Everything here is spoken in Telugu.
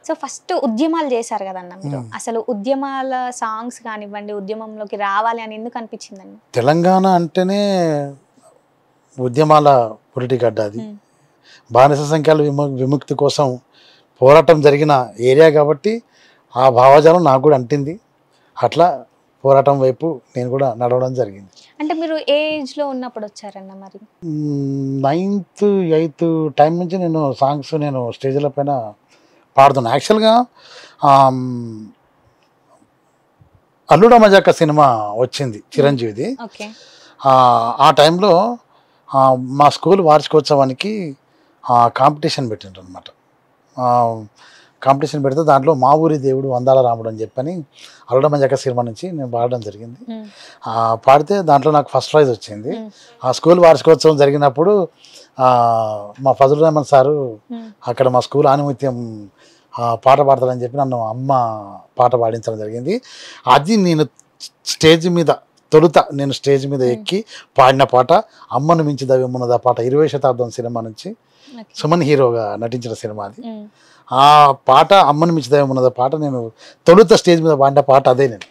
సో ఫస్ట్ ఉద్యమాలు చేశారు కదన్న మీరు. అసలు ఉద్యమాల సాంగ్స్ కానివ్వండి, ఉద్యమంలోకి రావాలి అని ఎందుకు అనిపించిందండి? తెలంగాణ అంటేనే ఉద్యమాల పురిటిగడ్డ అది. బానిస సంఖ్యల విముక్తి కోసం పోరాటం జరిగిన ఏరియా కాబట్టి ఆ భావజాలం నాకు కూడా అంటింది. అట్లా పోరాటం వైపు నేను కూడా నడవడం జరిగింది. అంటే మీరు ఏ ఏజ్లో ఉన్నప్పుడు వచ్చారన్న మరి? 9th 8th టైం నుంచి నేను సాంగ్స్ నేను స్టేజ్ల పైన పాడుతున్నాను. యాక్చువల్గా అల్లుడ మజాక సినిమా వచ్చింది చిరంజీవిది. ఓకే. ఆ టైంలో మా స్కూల్ వార్షికోత్సవానికి కాంపిటీషన్ పెట్టిండ్రు అనమాట. కాంపిటీషన్ పెడితే దాంట్లో మా ఊరి దేవుడు వందాల రాముడు అని చెప్పని అల్లుడ మజాక సినిమా నుంచి నేను పాడడం జరిగింది. పాడితే దాంట్లో నాకు ఫస్ట్ ప్రైజ్ వచ్చింది. ఆ స్కూల్ వార్షికోత్సవం జరిగినప్పుడు మా ఫజల్ రెహమాన్ సారు అక్కడ మా స్కూల్ ఆనిముత్యం పాట పాడతారని చెప్పి నన్ను అమ్మ పాట పాడించడం జరిగింది. అది నేను స్టేజ్ మీద నేను స్టేజ్ మీద ఎక్కి పాడిన పాట అమ్మను మించి దవ్యమున్నదా పాట 20వ శతాబ్దం సినిమా నుంచి సుమన్ హీరోగా నటించిన సినిమా అది. ఆ పాట అమ్మను మించి దవ్యమున్నదా పాట నేను తొలుత స్టేజ్ మీద పాడిన పాట అదే నేను.